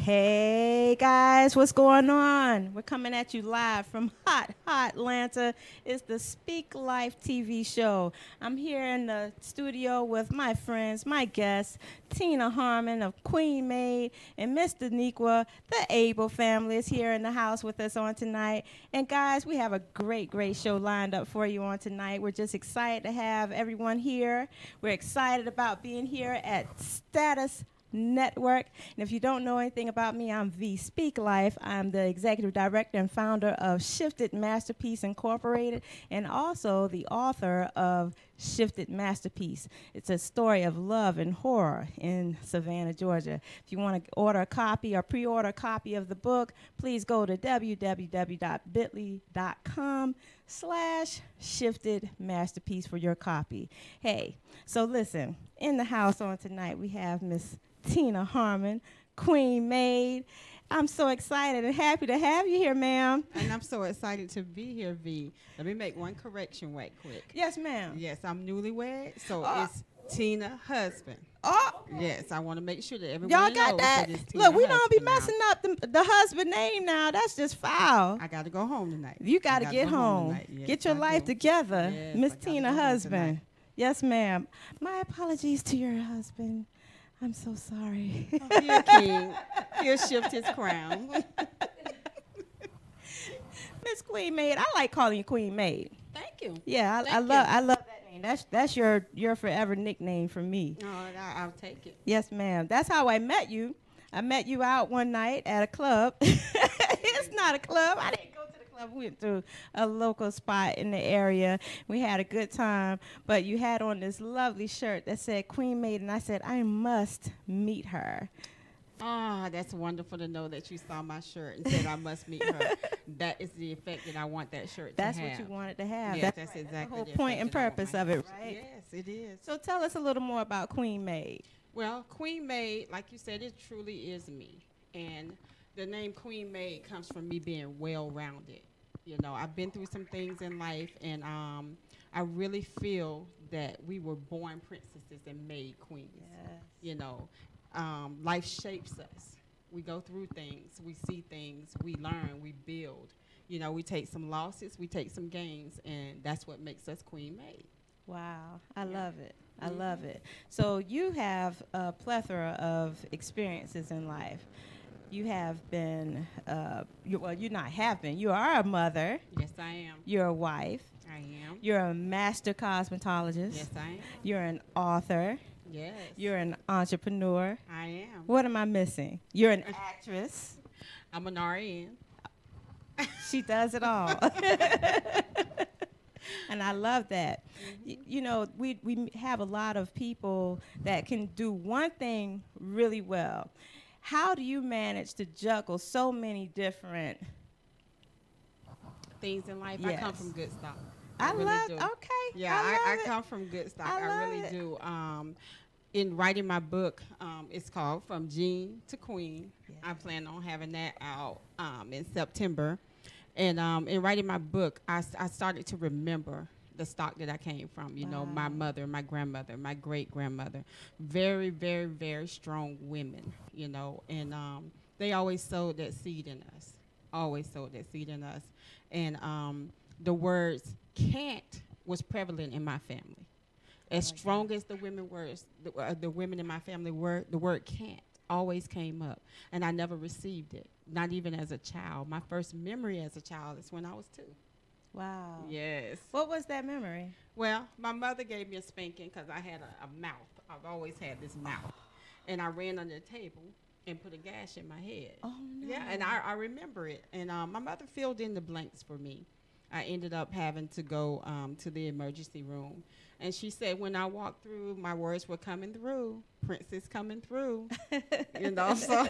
Hey guys, what's going on? We're coming at you live from hot Atlanta. It's the Speak Life TV show. I'm here in the studio with my friends, my guests, Tina Harmon of Queen Maid and Miss Daniqua. The Abel family is here in the house with us on tonight. And guys, we have a great show lined up for you on tonight. We're just excited to have everyone here. We're excited about being here at Status Network. And if you don't know anything about me, I'm V Speak Life. I'm the executive director and founder of Shifted Masterpiece Incorporated and also the author of Shifted Masterpiece. It's a story of love and horror in Savannah, Georgia. If you want to order a copy or pre-order a copy of the book, please go to www.bit.ly.com/Shifted Masterpiece for your copy. Hey, so listen, in the house on tonight, we have Miss Tina Harmon, Queen Maid. I'm so excited and happy to have you here, ma'am. And I'm so excited to be here, V. Let me make one correction right quick. Yes, ma'am. Yes, I'm newlywed, so it's Tina husband. Oh, Yes, I want to make sure that everyone y'all knows got that? it's Tina Look, we don't be husband now. messing up the husband name now. That's just foul. I got to go home tonight. You got to I get gotta go home. tonight. Yes, Get your I life do. together, Yes, Miss I gotta Tina go home husband. tonight. Yes, ma'am. My apologies to your husband. I'm so sorry. Oh, he a king. He'll shift his crown. Miss Queen Maid, I like calling you Queen Maid. Thank you. Yeah, I Thank love you. I love that name. That's your forever nickname for me. Oh, I'll take it. Yes, ma'am. That's how I met you. I met you out one night at a club. It's not a club. I didn't go to the club. We went to a local spot in the area. We had a good time. But you had on this lovely shirt that said Queen Maid, and I said, I must meet her. Ah, that's wonderful to know that you saw my shirt and said I must meet her. That is the effect that I want that shirt That's to have. what you wanted to have. Yes, That's that's right. exactly the whole the point effect and that I want purpose my of it, shirt. right? Yes, it is. So tell us a little more about Queen Maid. Well, Queen Maid, like you said, it truly is me. And the name Queen Maid comes from me being well-rounded. You know, I've been through some things in life, and I really feel that we were born princesses and made queens. Yes. You know, life shapes us. We go through things, we see things, we learn, we build. You know, we take some losses, we take some gains, and that's what makes us Queen Maid. Wow, I Yeah. love it. I Mhm. love it. So you have a plethora of experiences in life. You have been, you not have been. You are a mother. Yes, I am. You're a wife. I am. You're a master cosmetologist. Yes, I am. You're an author. Yes. You're an entrepreneur. I am. What am I missing? You're an actress. I'm an RN. She does it all. And I love that. You know, we have a lot of people that can do one thing really well. How do you manage to juggle so many different? Things in life. I come Yes. from good stock. I really love. do. Okay. Yeah, I I love it. come from good stock. I I, love really it. do. In writing my book, it's called From Jean to Queen. Yes. I plan on having that out in September. And in writing my book, I started to remember the stock that I came from. You know, my Wow. mother, my grandmother, my great-grandmother. Very, very, very strong women, you know. And they always sowed that seed in us. Always sowed that seed in us. And the words can't was prevalent in my family. As like strong as the women were, the women in my family were, the word can't always came up. And I never received it, not even as a child. My first memory as a child is when I was 2. Wow. Yes. What was that memory? Well, my mother gave me a spanking because I had a mouth. I've always had this mouth. And I ran under the table and put a gash in my head. Oh no. Yeah, and I remember it. And my mother filled in the blanks for me. I ended up having to go to the emergency room. And she said when I walked through, my words were coming through. Princess coming through. You know, so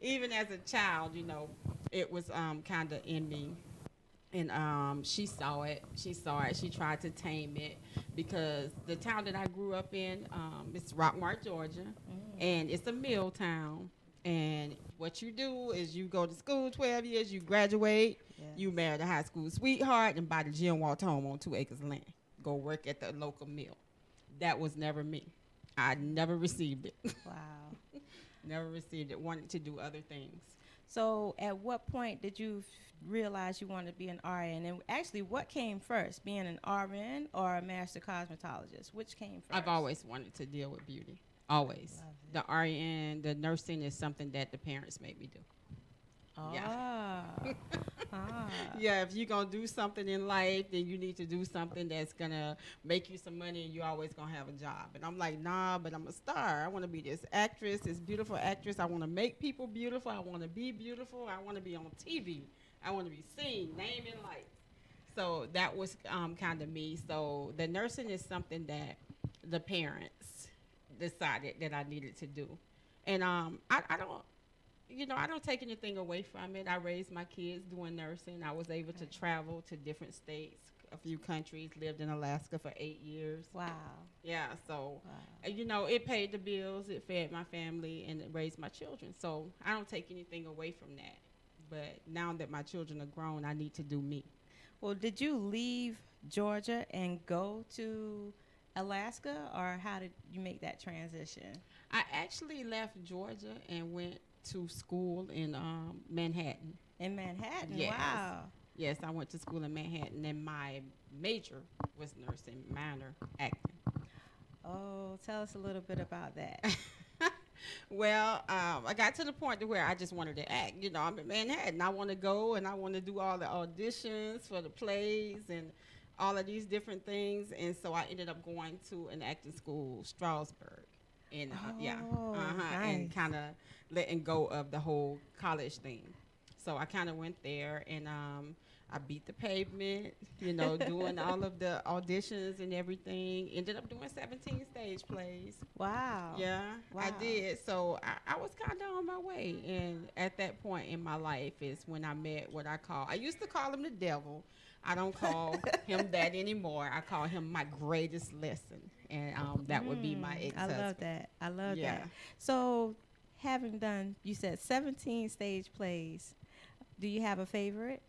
even as a child, you know, it was kind of in me. And she saw it. She saw it. She tried to tame it because the town that I grew up in, it's Rockmart, Georgia, and it's a mill town. And what you do is you go to school 12 years, you graduate, Yes. you marry the high school sweetheart, and buy the gym, walked home on 2 acres of land. Go work at the local mill. That was never me. I never received it. Wow. Never received it. Wanted to do other things. So, at what point did you realize you wanted to be an RN? And actually, what came first, being an RN or a master cosmetologist? Which came first? I've always wanted to deal with beauty. Always. The RN, the nursing is something that the parents made me do. Ah. Ah. Yeah, if you're going to do something in life, then you need to do something that's going to make you some money and you're always going to have a job. And I'm like, nah, but I'm a star. I want to be this actress, this beautiful actress. I want to make people beautiful. I want to be beautiful. I want to be on TV. I want to be seen, name and lights. So that was kind of me. So the nursing is something that the parents decided that I needed to do. And I don't, I don't take anything away from it. I raised my kids doing nursing. I was able to travel to different states, a few countries, lived in Alaska for 8 years. Wow. Yeah, so, Wow. it paid the bills, it fed my family, and it raised my children. So I don't take anything away from that. But now that my children are grown, I need to do me. Well, did you leave Georgia and go to Alaska, or how did you make that transition? I actually left Georgia and went to school in Manhattan. In Manhattan? Yes. Wow. Yes, I went to school in Manhattan, and my major was nursing, minor acting. Oh, tell us a little bit about that. Well, I got to the point to where I just wanted to act. I'm in Manhattan. I want to go and I want to do all the auditions for the plays and all of these different things. And so I ended up going to an acting school, Strasbourg. And and nice. kind of letting go of the whole college thing. So I kind of went there and I beat the pavement, doing all of the auditions and everything. Ended up doing 17 stage plays. Wow. Yeah, Wow. I did. So I was kind of on my way. And at that point in my life is when I met what I used to call him the devil. I don't call him that anymore. I call him my greatest lesson. And that would be my ex-husband. I love that. I love Yeah. that. So, having done, you said 17 stage plays, do you have a favorite?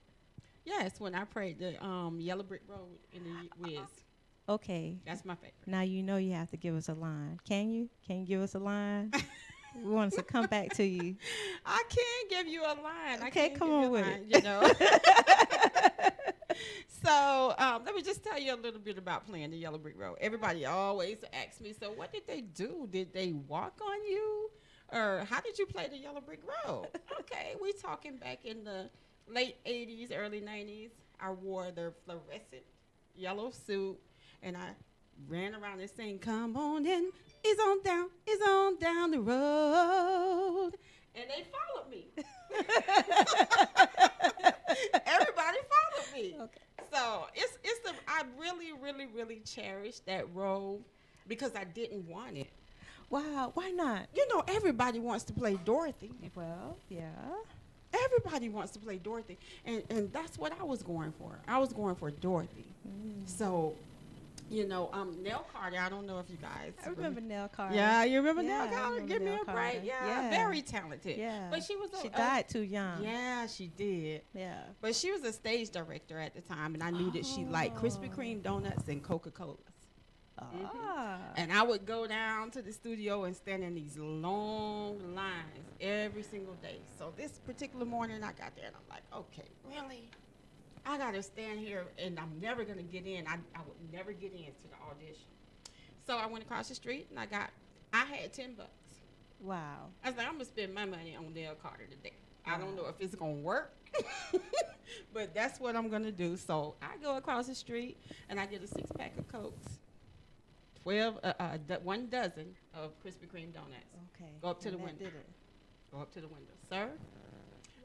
Yes, when I played the Yellow Brick Road in the Wiz. Okay. That's my favorite. Now you know you have to give us a line. Can you? Can you give us a line? We want us to come back to you. I can't give you a line. I Okay, can't come give you on a with line, it. So let me just tell you a little bit about playing the Yellow Brick Road. Everybody always asks me, so what did they do? Did they walk on you? Or how did you play the Yellow Brick Road? Okay, we talking back in the late 80s, early 90s. I wore the fluorescent yellow suit, and I ran around and sang, come on in, it's on down the road. And they followed me. Everybody followed me. Okay. So I really, really, really cherish that role because I didn't want it. Wow. Why not? Everybody wants to play Dorothy. Well, yeah. Everybody wants to play Dorothy. And that's what I was going for. I was going for Dorothy. So, Nell Carter, I don't know if you guys. I remember Nell Carter. Yeah, you remember Yeah, Nell I Carter? remember Give me Nell a break. Carter. Yeah, very talented. Yeah. But she was She died too young. Yeah, she did. Yeah. But she was a stage director at the time, and I knew that she liked Krispy Kreme donuts and Coca-Colas. Ah. And I would go down to the studio and stand in these long lines every single day. So this particular morning, I got there, and I'm like, okay, really? I got to stand here, and I'm never going to get in. I would never get into the audition. So I went across the street, and I had $10. Wow. I was like, I'm going to spend my money on Nell Carter today. I don't know if it's going to work, but that's what I'm going to do. So I go across the street, and I get a 6-pack of Cokes, 1 dozen of Krispy Kreme donuts. Okay. Go up to the And that window. did it. Go up to the window. Sir,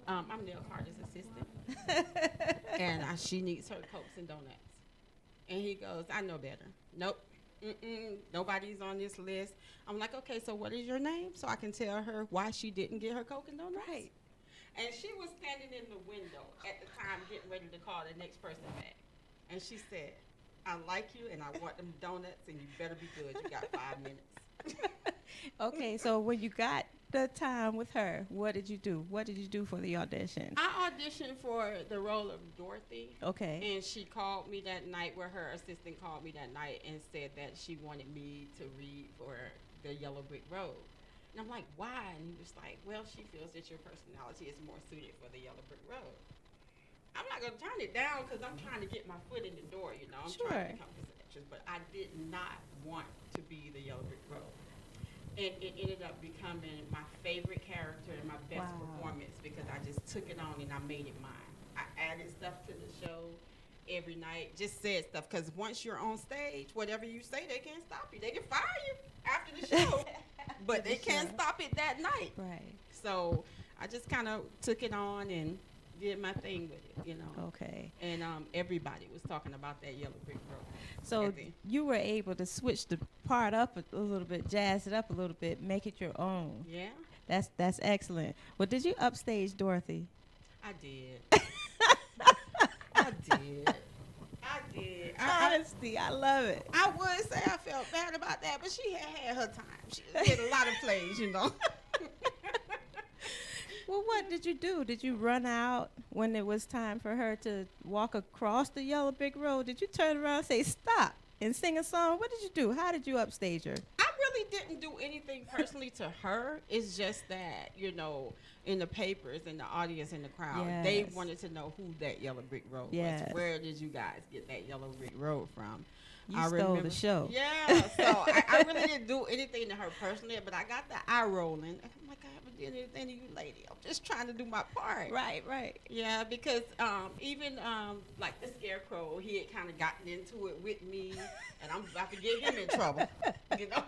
I'm Nell Carter's assistant, and she needs her Cokes and donuts. And he goes, I know better. Nope. Nobody's on this list. I'm like, okay, so what is your name? So I can tell her why she didn't get her Coke and donuts. Right. And she was standing in the window at the time getting ready to call the next person back. And she said, I like you and I want them donuts and you better be good. You got 5 minutes. Okay, so when you got the time with her, what did you do? What did you do for the audition? I auditioned for the role of Dorothy. Okay. And she called me that night, where her assistant called me that night and said that she wanted me to read for the Yellow Brick Road. And I'm like, why? And he was like, well, she feels that your personality is more suited for the Yellow Brick Road. I'm not going to turn it down because I'm trying to get my foot in the door, you know. I'm trying to become this actress, but I did not want to be the Yellow Brick Road. And it ended up becoming my favorite character and my best performance because I just took it on and I made it mine. I added stuff to the show every night, just said stuff, because once you're on stage, whatever you say, they can't stop you. They can fire you after the show, but they can't stop it that night. Right. So I just kind of took it on and did my thing with it, you know. Okay. And everybody was talking about that Yellow Brick Road. So you were able to switch the part up a little bit, jazz it up a little bit, make it your own. Yeah. That's excellent. Well, did you upstage Dorothy? I did. I did. Honesty, I love it. I would say I felt bad about that, but she had her time. She did a lot of plays, you know. Well, what did you do? Did you run out when it was time for her to walk across the Yellow Brick Road? Did you turn around and say, stop, and sing a song? What did you do? How did you upstage her? I really didn't do anything personally to her. It's just that, you know, in the papers and the audience and the crowd, they wanted to know who that Yellow Brick Road was. Where did you guys get that Yellow Brick Road from? You stole the show. Yeah, so I really didn't do anything to her personally, but I got the eye rolling. I'm like, I haven't done anything to you, lady. I'm just trying to do my part. Right. Yeah, because even like the Scarecrow, he had kind of gotten into it with me, and I'm about to get him in trouble, you know.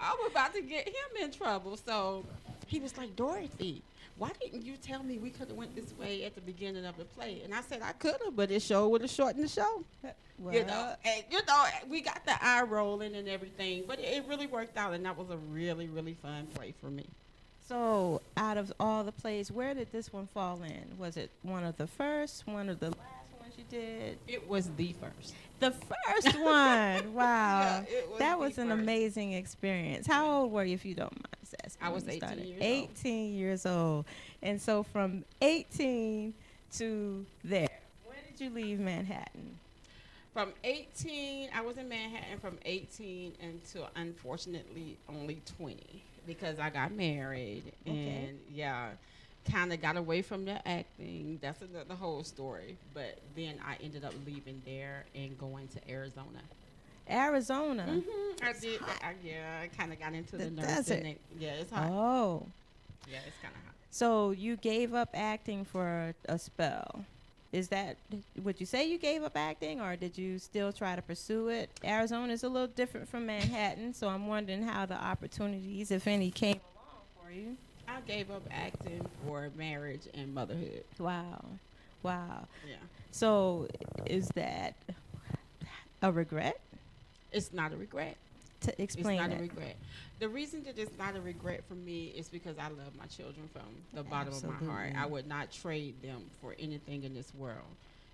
I was about to get him in trouble, so he was like, Dorothy, why didn't you tell me we could have went this way at the beginning of the play? And I said I could have, but it show would have shortened the show. Well, you know, and you know, we got the eye rolling and everything, but it really worked out, and that was a really, really fun play for me. So, out of all the plays, where did this one fall in? Was it one of the first, one of the last ones you did? It was the first. The first one. Wow. Yeah, that was an amazing experience. How old were you, if you don't mind asking? I was 18 years old. 18 years old. And so from 18 to there, when did you leave Manhattan? From 18, I was in Manhattan from 18 until, unfortunately, only 20, because I got married. Okay. And, kind of got away from the acting. That's the whole story. But then I ended up leaving there and going to Arizona. Arizona? Mm-hmm. I did. I kind of got into the nursing. Yeah, it's hot. Oh. Yeah, it's kind of hot. So you gave up acting for a spell. Is that, would you say you gave up acting, or did you still try to pursue it? Arizona is a little different from Manhattan, so I'm wondering how the opportunities, if any, came along for you. I gave up acting for marriage and motherhood. Wow. Yeah. So is that a regret? It's not a regret. To explain It's not that. a regret. The reason that it's not a regret for me is because I love my children from the bottom of my heart. I would not trade them for anything in this world.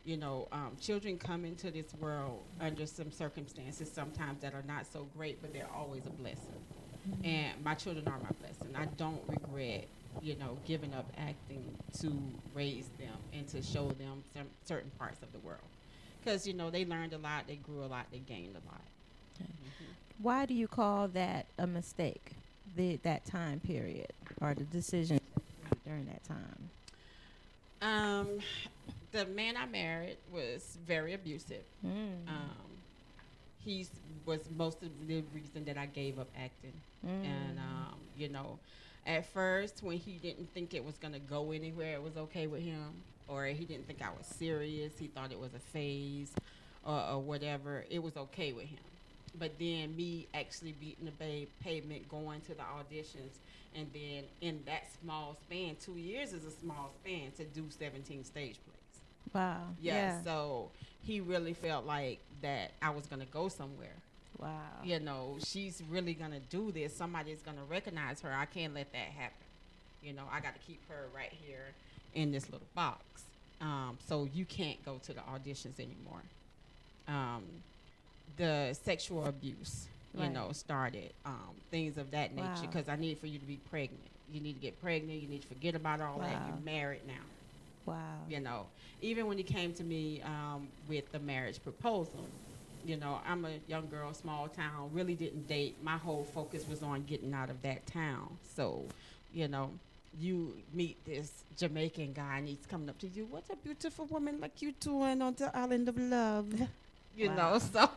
You know, children come into this world under some circumstances sometimes that are not so great, but they're always a blessing. Mm-hmm. And my children are my blessing. I don't regret, you know, giving up acting to raise them and to show them some certain parts of the world. Because, you know, they learned a lot, they grew a lot, they gained a lot. Okay. Mm-hmm. Why do you call that a mistake, that time period, or the decision during that time? The man I married was very abusive. He was most of the reason that I gave up acting. And, you know, at first when he didn't think it was going to go anywhere, it was okay with him. Or he didn't think I was serious. He thought it was a phase or whatever. It was okay with him. But then me actually beating the pavement, going to the auditions, and then in that small span, 2 years is a small span to do 17 stage plays. Wow. Yeah. So he really felt like that I was going to go somewhere. Wow. You know, she's really going to do this. Somebody's going to recognize her. I can't let that happen. You know, I got to keep her right here in this little box. So you can't go to the auditions anymore. The sexual abuse, you know, started, things of that nature, because I need for you to be pregnant. You need to get pregnant. You need to forget about all that. You're married now. Wow. You know, even when he came to me with the marriage proposal, You know, I'm a young girl, small town, really didn't date. My whole focus was on getting out of that town. So, you know, you meet this Jamaican guy and he's coming up to you, what a beautiful woman like you doing on the island of love. You know, Wow. so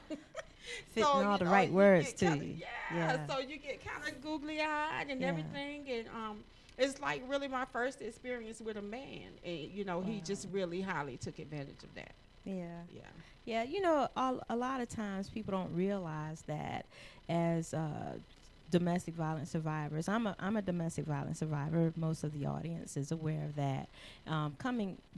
Fitting so all you the know right you words get to kinda, you. yeah. Yeah. So you get kind of googly eyed and Yeah. everything, and it's like really my first experience with a man, and you know he Wow. just really highly took advantage of that. Yeah. Yeah. Yeah, you know, a lot of times people don't realize that as domestic violence survivors. I'm a domestic violence survivor. Most of the audience is aware of that.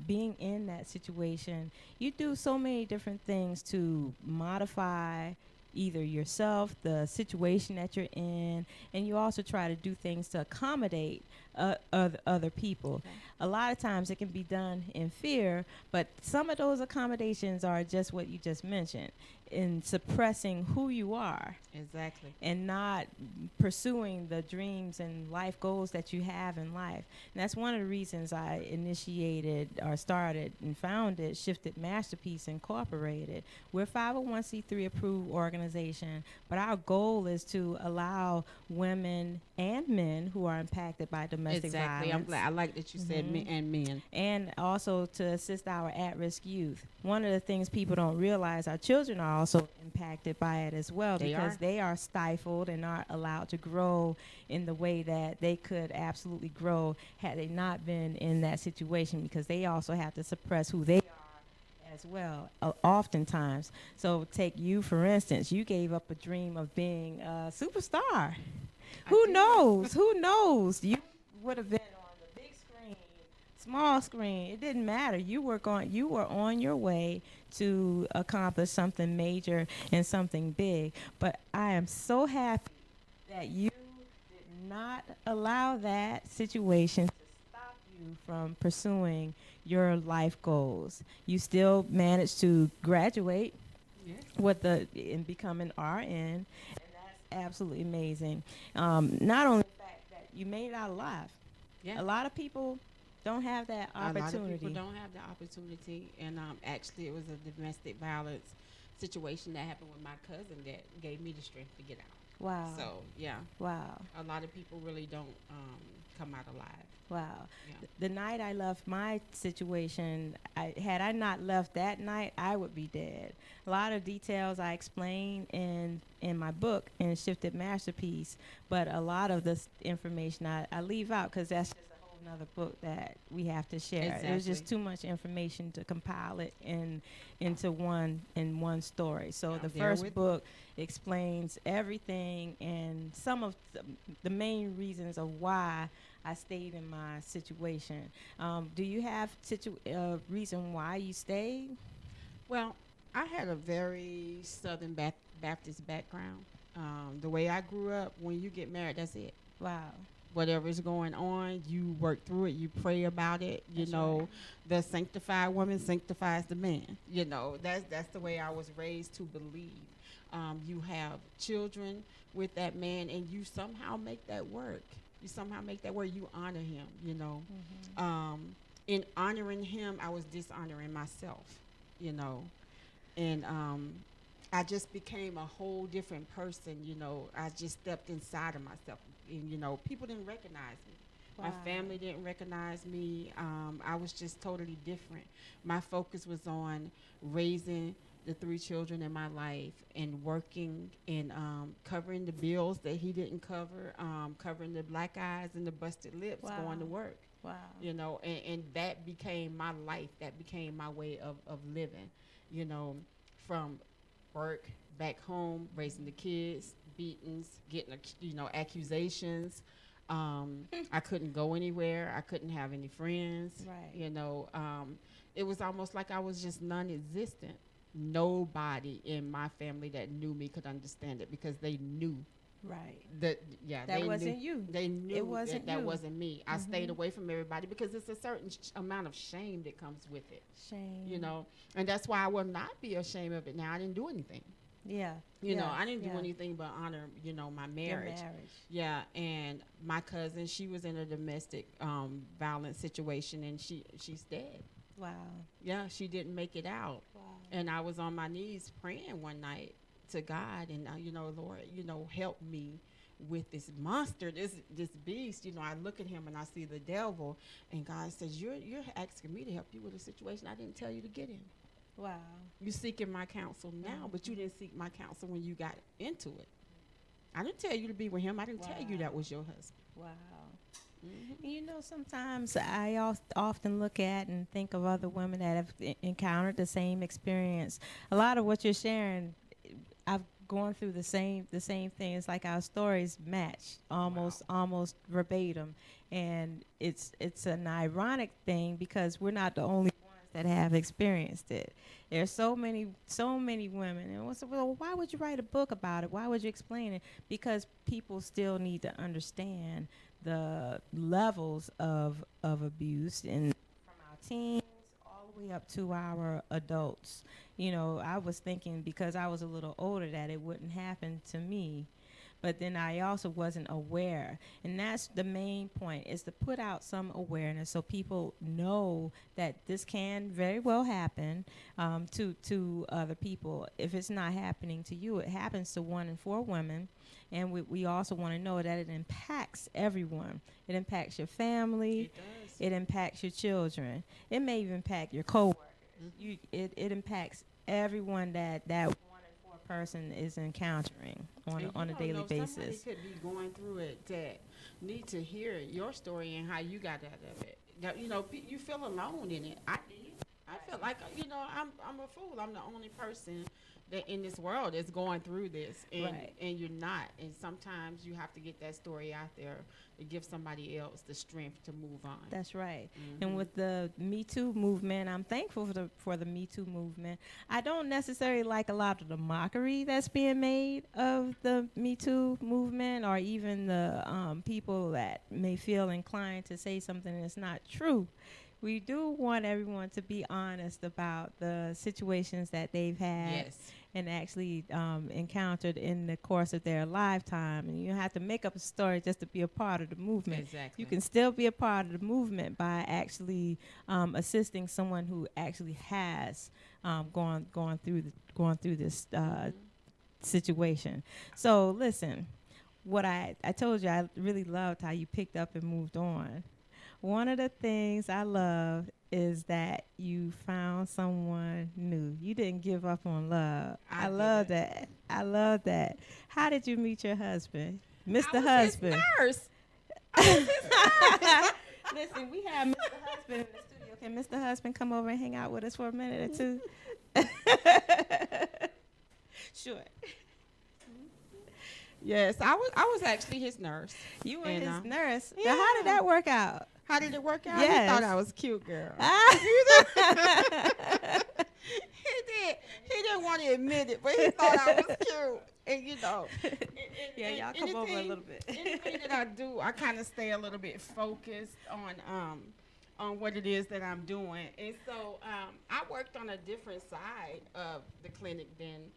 Being in that situation, you do so many different things to modify either yourself, the situation that you're in, and you also try to do things to accommodate other people. Okay. A lot of times it can be done in fear, but some of those accommodations are just what you just mentioned, in suppressing who you are Exactly. and not pursuing the dreams and life goals that you have in life. And that's one of the reasons I initiated or started and founded Shifted Masterpiece Incorporated. We're a 501c3 approved organization, but our goal is to allow women and men who are impacted by domestic Exactly. I'm violence, glad. I like that you said men Mhm. and men. and also to assist our at-risk youth. One of the things people don't realize, our children are also impacted by it as well, They because are. they are stifled and not allowed to grow in the way that they could absolutely grow had they not been in that situation, because they also have to suppress who they are as well, oftentimes. So take you, for instance. You gave up a dream of being a superstar. I Who did. knows? Who knows? You would have been on the big screen, small screen. It didn't matter. You were on your way to accomplish something major and something big. But I am so happy that you did not allow that situation to stop you from pursuing your life goals. You still managed to graduate Yeah. with the and become an RN, and that's absolutely amazing. Not only the fact that you made it out alive, Yeah. a lot of people don't have that A lot of people opportunity. don't have the opportunity, and actually, it was a domestic violence situation that happened with my cousin that gave me the strength to get out. Wow. So yeah, Wow. a lot of people really don't come out alive. Wow. Yeah. The night I left my situation, had I not left that night, I would be dead. A lot of details I explain in my book, in Shifted Masterpiece, but a lot of this information I leave out because that's just a whole nother book that we have to share. There's just Exactly. too much information to compile it into one story. So I'm the there first with book explains everything and some of the main reasons of why I stayed in my situation. Do you have reason why you stayed? Well, I had a very Southern Baptist background. The way I grew up, when you get married, that's it. Wow. Whatever's going on, you work through it, you pray about it. You That's know, right. the sanctified woman sanctifies the man. You know, that's the way I was raised to believe. You have children with that man, and you somehow make that work. You somehow make that work. You honor him. You know, in honoring him, I was dishonoring myself. You know, and I just became a whole different person. You know, I just stepped inside of myself, and you know, people didn't recognize me. My Wow. family didn't recognize me. I was just totally different. My focus was on raising the three children in my life and working and covering the bills that he didn't cover, covering the black eyes and the busted lips, Wow. going to work. Wow. You know, and that became my life. That became my way of living. You know, from work back home, raising the kids, beatings, getting accusations. I couldn't go anywhere. I couldn't have any friends. Right. You know, it was almost like I was just non-existent. Nobody in my family that knew me could understand it because they knew Right. that. Yeah, That they wasn't knew. you. They knew wasn't that you. wasn't me. I stayed Mhm. away from everybody because it's a certain amount of shame that comes with it. Shame. You know, and that's why I will not be ashamed of it now. I didn't do anything. Yeah. You know, Yeah. I didn't do Yeah. anything but honor, my Your marriage. marriage. Yeah, and my cousin, she was in a domestic violence situation, and she's dead. Wow. Yeah, she didn't make it out. Wow. And I was on my knees praying one night to God, and Lord, help me with this monster, this beast. I look at him and I see the devil, and God says, "You're asking me to help you with a situation I didn't tell you to get in. Wow. You're seeking my counsel now, but you didn't seek my counsel when you got into it. I didn't tell you to be with him. I didn't tell you that was your husband." Wow. Mm-hmm. Sometimes I often look at and think of other women that have encountered the same experience. A lot of what you're sharing, I've gone through the same thing. It's like our stories match almost verbatim, and it's an ironic thing because we're not the only ones that have experienced it. There's so many women, and well, why would you write a book about it? Why would you explain it? Because people still need to understand the levels of abuse, and from our teens all the way up to our adults. I was thinking because I was a little older that it wouldn't happen to me, but then I also wasn't aware. And that's the main point, is to put out some awareness so people know that this can very well happen to other people. If it's not happening to you, it happens to 1 in 4 women. And we also want to know that it impacts everyone. It impacts your family. It does. It impacts your children. It may even impact your coworkers. It impacts everyone that 1 in 4 person is encountering on a daily basis. Somebody could be going through it that need to hear your story and how you got out of it. You feel alone in it. I did. I feel like I'm a fool. I'm the only person that in this world is going through this, and you're not. And sometimes you have to get that story out there to give somebody else the strength to move on. That's right. And with the Me Too movement, I'm thankful for the Me Too movement. I don't necessarily like a lot of the mockery that's being made of the Me Too movement, or even the people that may feel inclined to say something that's not true. We do want everyone to be honest about the situations that they've had and actually encountered in the course of their lifetime. And you don't have to make up a story just to be a part of the movement. Exactly. You can still be a part of the movement by actually assisting someone who actually has gone through this situation. So listen, what I told you, I really loved how you picked up and moved on. One of the things I love is that you found someone new. You didn't give up on love. I love that. I love that. How did you meet your husband, Mr. Husband? His nurse. Listen, we have Mr. Husband in the studio. Can Mr. Husband come over and hang out with us for a minute or two? Sure. Yes, I was actually his nurse. You were his nurse. Yeah. Now, how did that work out? How did it work out? Yes. He thought I was cute, girl. He didn't want to admit it, but he thought I was cute. And yeah, y'all come over a little bit. Anything that I do, I kind of stay a little bit focused on what it is that I'm doing. And so I worked on a different side of the clinic than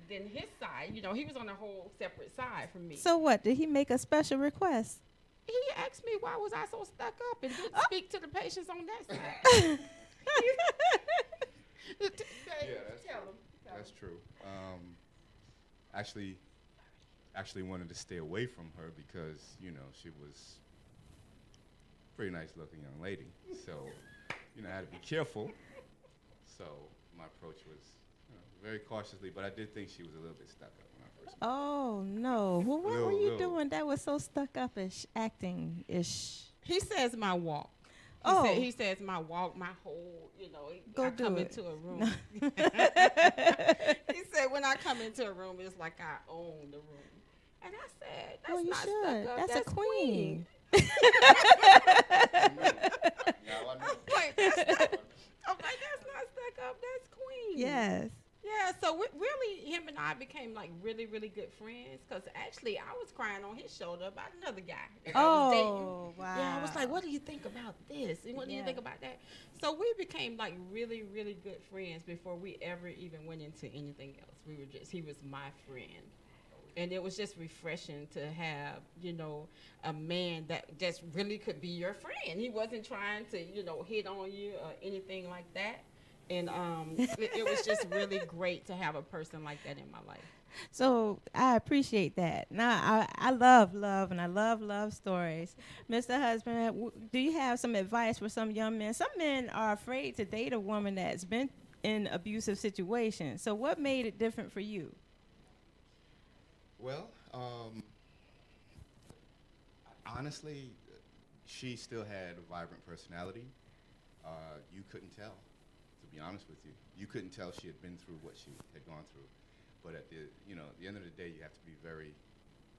his side. He was on a whole separate side from me. So what? Did he make a special request? He asked me why was I so stuck up and didn't speak to the patients on that side. That's true. Actually wanted to stay away from her because she was a pretty nice looking young lady. So I had to be careful. So my approach was very cautiously, but I did think she was a little bit stuck up when I first met her. Oh no! Well, what were you doing that was so stuck up-ish, acting-ish? He says my walk. He says my walk, my whole, I come into a room. He said when I come into a room, it's like I own the room. And I said, that's you not should. stuck up. That's a queen. I'm like, that's not stuck up. That's queen. Yes. Yeah, so really, him and I became like really, really good friends. Because actually, I was crying on his shoulder about another guy that I was dating. Wow. Yeah, I was like, what do you think about this? And what do you think about that? So we became like really, really good friends before we ever even went into anything else. He was my friend. And it was just refreshing to have, a man that just really could be your friend. He wasn't trying to, hit on you or anything like that. And it was just really great to have a person like that in my life. So I appreciate that. Now I love love and I love stories. Mr. Husband, do you have some advice for some young men? Some men are afraid to date a woman that's been in abusive situations. So what made it different for you? Well, honestly, she still had a vibrant personality. You couldn't tell, to be honest with you. You couldn't tell she had been through what she had gone through. But at the end of the day, you have to be very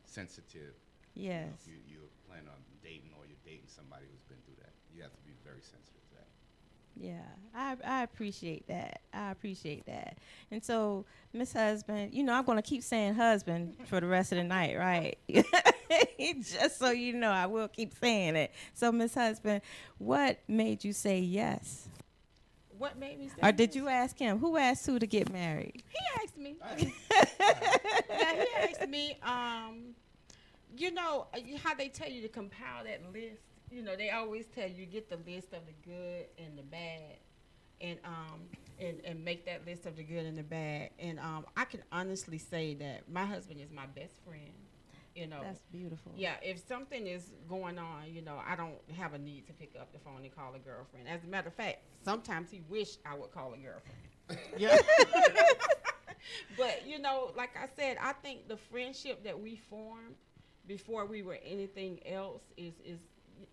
sensitive. Yes. If you plan on dating or you're dating somebody who's been through that, you have to be very sensitive to that. Yeah, I appreciate that. I appreciate that. And so, Miss Husband, I'm going to keep saying husband for the rest of the night, right? Just so you know, I will keep saying it. So, Miss Husband, what made you say yes? What made me say Or did yes? you ask him? Who asked who to get married? He asked me. Yeah, he asked me, how they tell you to compile that list. They always tell you get the list of the good and the bad, and make that list of the good and the bad. And I can honestly say that my husband is my best friend. That's beautiful. Yeah, if something is going on, I don't have a need to pick up the phone and call a girlfriend. As a matter of fact, sometimes he wished I would call a girlfriend. Yeah. But, like I said, I think the friendship that we formed before we were anything else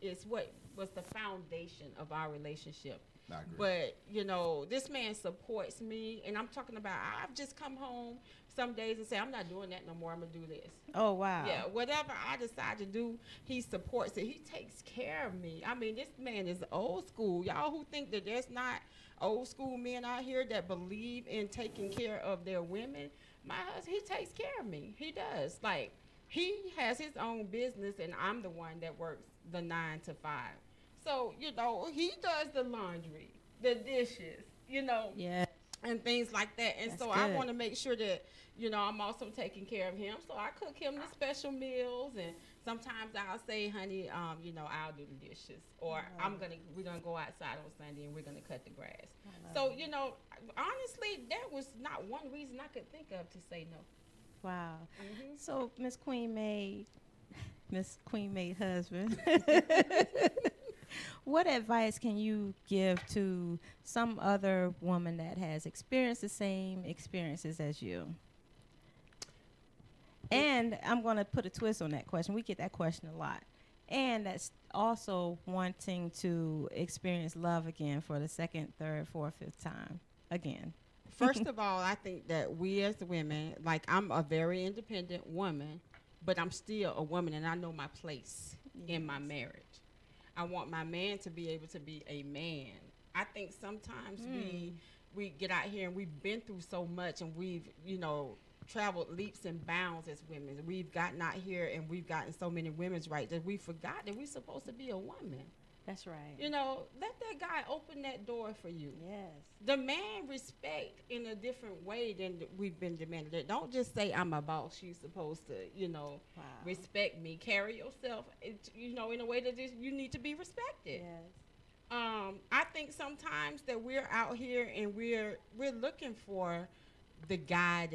is what was the foundation of our relationship. I agree. But, this man supports me, and I'm talking about I've just come home some days and say, I'm not doing that no more. I'm going to do this. Oh, wow. Yeah, whatever I decide to do, he supports it. He takes care of me. I mean, this man is old school. Y'all who think that there's not old school men out here that believe in taking care of their women, my husband, he takes care of me. He does. Like, he has his own business, and I'm the one that works the 9 to 5. So, he does the laundry, the dishes, Yeah. and things like that. And That's so I good. want to make sure that, I'm also taking care of him. So I cook him the special meals, and sometimes I'll say, honey, I'll do the dishes, or we're gonna go outside on Sunday and we're gonna cut the grass. So honestly, that was not one reason I could think of to say no. Wow. Mm-hmm. So, Miss Queen Maid husband, what advice can you give to some other woman that has experienced the same experiences as you? And I'm going to put a twist on that question. We get that question a lot. And that's also wanting to experience love again for the second, third, fourth, fifth time again. First of all, I think that we as women, like I'm a very independent woman, but I'm still a woman and I know my place in my marriage. I want my man to be able to be a man. I think sometimes we get out here and we've been through so much, and we've, traveled leaps and bounds as women. We've gotten out here and we've gotten so many women's rights that we forgot that we're supposed to be a woman. That's right. Let that guy open that door for you. Yes. Demand respect in a different way than we've been demanded. Don't just say I'm a boss. You're supposed to, respect me. Carry yourself, in a way that you need to be respected. Yes. I think sometimes that we're out here and we're looking for the guy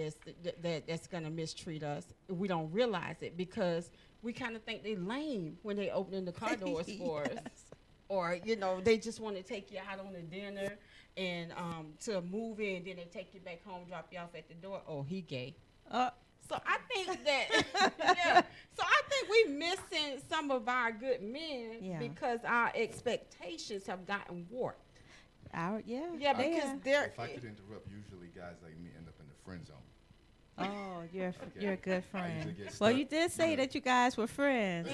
that's gonna mistreat us. We don't realize it because we kind of think they lame when they opening the car doors for us. Or, they just want to take you out on a dinner and to a movie, and then they take you back home, drop you off at the door. Oh, he gay. So I think that, So I think we missing some of our good men because our expectations have gotten warped. Yeah, because they're. If I could interrupt, usually guys like me end up in the friend zone. Oh, you're a good friend. get Well, stuck, you did say that you guys were friends.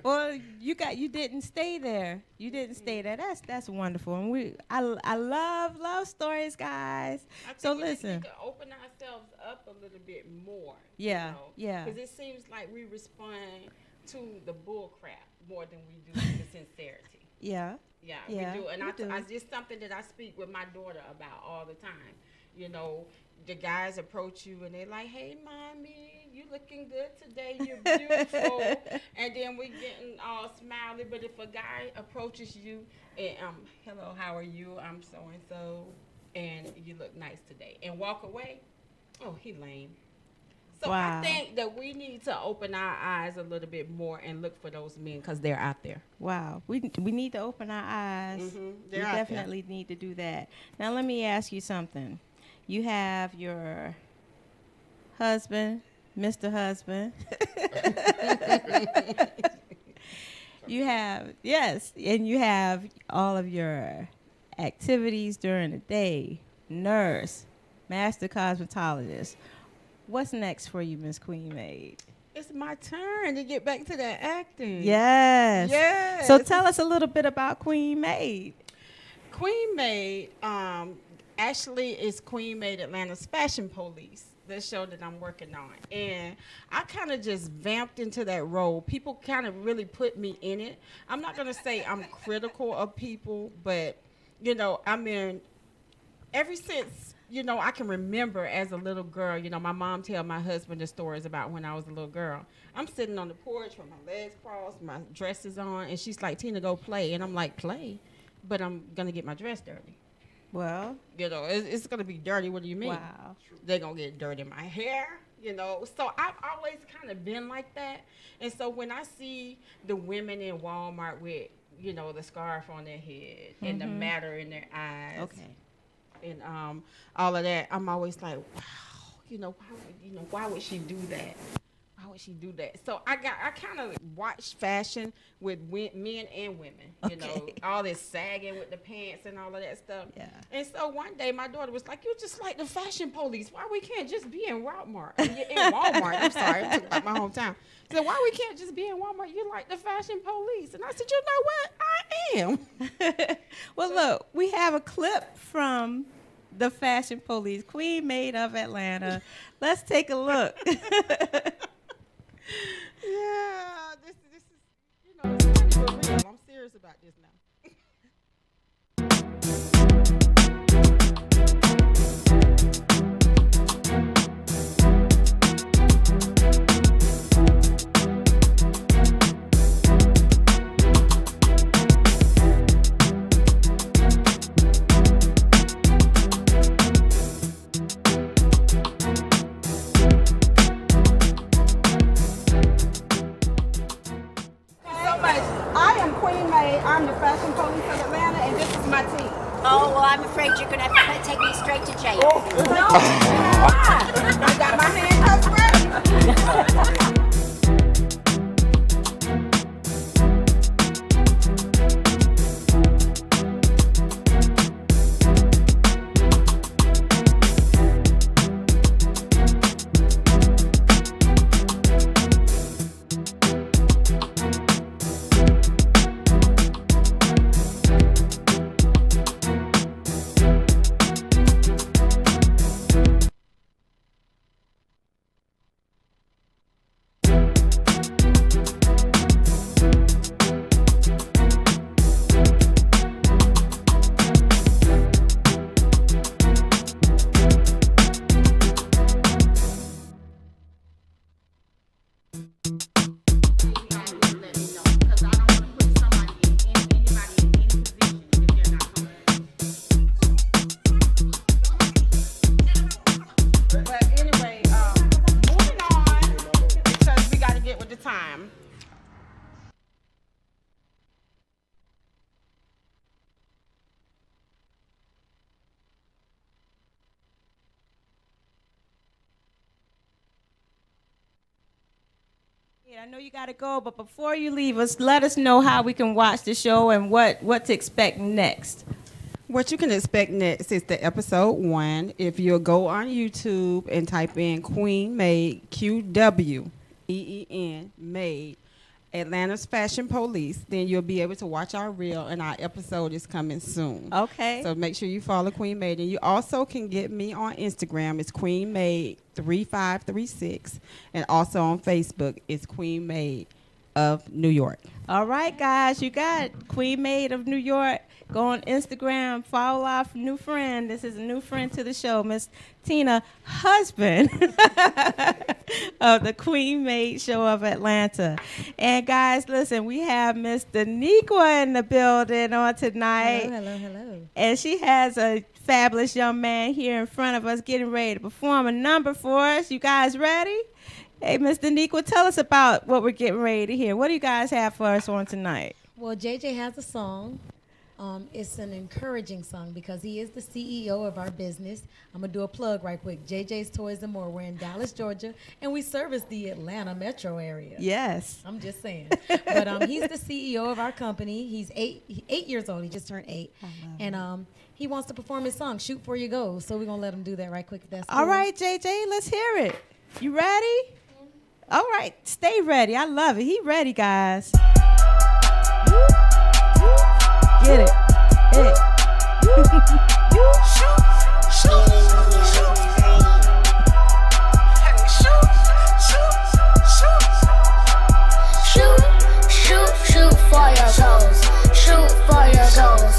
Well, you didn't stay there. You didn't stay there. That's wonderful. And I love stories, guys. I think So we listen. could open ourselves up a little bit more. Yeah, yeah. Because it seems like we respond to the bull crap more than we do the sincerity. Yeah. Yeah, Yeah, we do. And we do. it's something that I speak with my daughter about all the time. The guys approach you and they're like, hey, mommy, you looking good today. You're beautiful. And then we getting all smiley. But if a guy approaches you and, hello, how are you? I'm so-and-so. And you look nice today. And walk away, oh, he lame. So Wow. I think that we need to open our eyes a little bit more and look for those men because they're out there. Wow. We need to open our eyes. Mhm. We They're out there. definitely need to do that. Now, let me ask you something. You have your husband, Mr. Husband. You have, yes, and you have all of your activities during the day, nurse, master cosmetologist. What's next for you, Miss Queen Maid? It's my turn to get back to that acting. Yes. Yes. So tell us a little bit about Queen Maid. Queen Maid, actually is Queen Maid Atlanta's Fashion Police, the show that I'm working on. And I kind of just vamped into that role. People kind of really put me in it. I'm not going to say I'm critical of people, but, you know, I mean, ever since, you know, I can remember as a little girl, you know, my mom tell my husband the stories about when I was a little girl. I'm sitting on the porch with my legs crossed, my dress is on, and she's like, Tina, go play. And I'm like, play? But I'm going to get my dress dirty. Well, You know, it's going to be dirty. What do you mean? wow. They're going to get dirt in my hair, you know. So I've always kind of been like that. And so when I see the women in Walmart with, you know, the scarf on their head and the matter in their eyes. Okay. And all of that, I'm always like, wow, why would she do that? Why would she do that? So I kind of watched fashion with men and women, you know, Okay. all this sagging with the pants and all of that stuff. Yeah. And so one day my daughter was like, "You're just like the fashion police. Why we can't just be in Walmart? In Walmart? I'm sorry, I took like my hometown. So why we can't just be in Walmart? You're like the fashion police." And I said, "You know what? I am." Well, look, we have a clip from the Fashion Police, Queen Maid of Atlanta. Let's take a look. Yeah, this is, you know, it's funny but real. I'm serious about this now. So much. I am Queen Maid. I'm the Fashion Police of Atlanta, and this is my team. Oh, well, I'm afraid you're going to have to take me straight to jail. No, I got my handcuffs ready. But anyway, moving on because we got to get with the time. Yeah, I know you got to go, but before you leave us, let us know how we can watch the show and what to expect next. What you can expect next is the episode 1. If you'll go on YouTube and type in Queen Maid, QWEEN Maid, Atlanta's Fashion Police, then you'll be able to watch our reel, and our episode is coming soon. Okay. So make sure you follow Queen Maid. And you also can get me on Instagram. It's Queen Maid 3536. And also on Facebook, it's Queen Maid of New York. All right, guys, you got Queen Maid of New York. Go on Instagram, follow our new friend. This is a new friend to the show, Miss Tina Husband. of the Queen Maid Show of Atlanta. And guys, listen, we have Miss Daniqua in the building on tonight. Hello. And she has a fabulous young man here in front of us getting ready to perform a number for us. You guys ready? Hey, Miss Daniqua, tell us about what we're getting ready to hear. What do you guys have for us on tonight? Well, JJ has a song. It's an encouraging song because he is the CEO of our business. I'm going to do a plug right quick. JJ's Toys and More. We're in Dallas, Georgia, and we service the Atlanta metro area. Yes. I'm just saying. But he's the CEO of our company. He's 8 years old. He just turned 8. And he wants to perform his song, Shoot For Your Goals. So we're going to let him do that right quick if that's cool. All right, JJ, let's hear it. You ready? All right, stay ready. I love it. He ready, guys. Get it. Hit it. Shoot for your goals. Shoot for your goals. Shoot for your goals.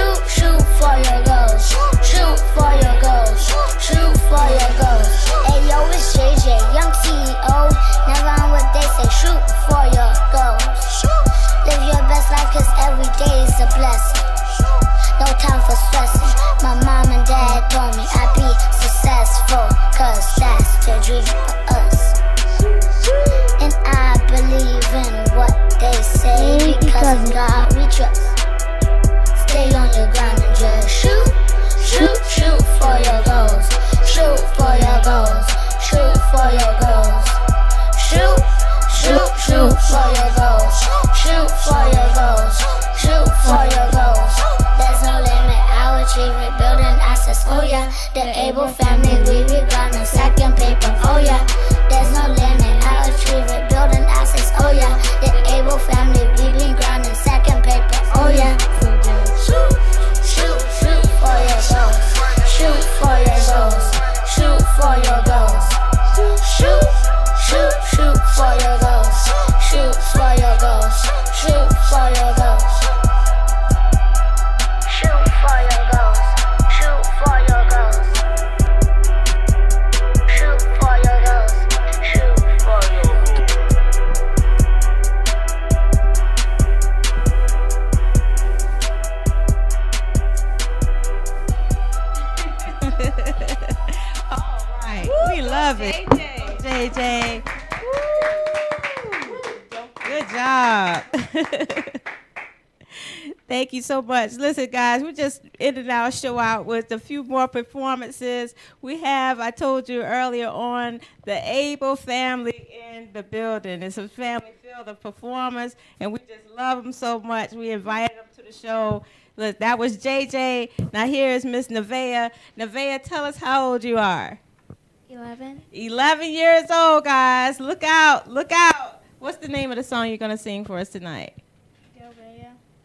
Shoot for your goals. Shoot for your goals. Shoot for your goals. Hey yo, it's JJ, young CEO. Never on what they say. Shoot for your goals. Live your best life, cause every day is a blessing. No time for stressing. My mom and dad told me I'd be successful, cause that's the dream for us. And I believe in what they say, because in God we trust. Stay on your grind and just shoot for your goals. Shoot for your goals. Shoot for your goals. Shoot for your goals. Shoot for your goals. Shoot for your goals. There's no limit, I'll achieve it. Building assets, oh yeah. The able family, we be grinding second paper, oh yeah. There's no limit, I'll achieve it. Building assets, oh yeah. The able family, we be grinding second paper, oh yeah. Shoot for your goals. Shoot for your goals. Shoot for your goals. Shoot for your goals. Shoot for your goals. Shoot for your goals. Shoot for your goals. Shoot for your goals. Shoot for your goals. Shoot for your All right. We love it. JJ. Good job. Thank you so much. Listen, guys, we just ended our show out with a few more performances. We have, I told you earlier on, the Able family in the building. It's a family filled of performers, and we just love them so much. We invited them to the show. Look, that was JJ. Now here's Miss Nevaeh. Nevaeh, tell us how old you are. 11. 11 years old, guys. Look out. Look out. What's the name of the song you're going to sing for us tonight?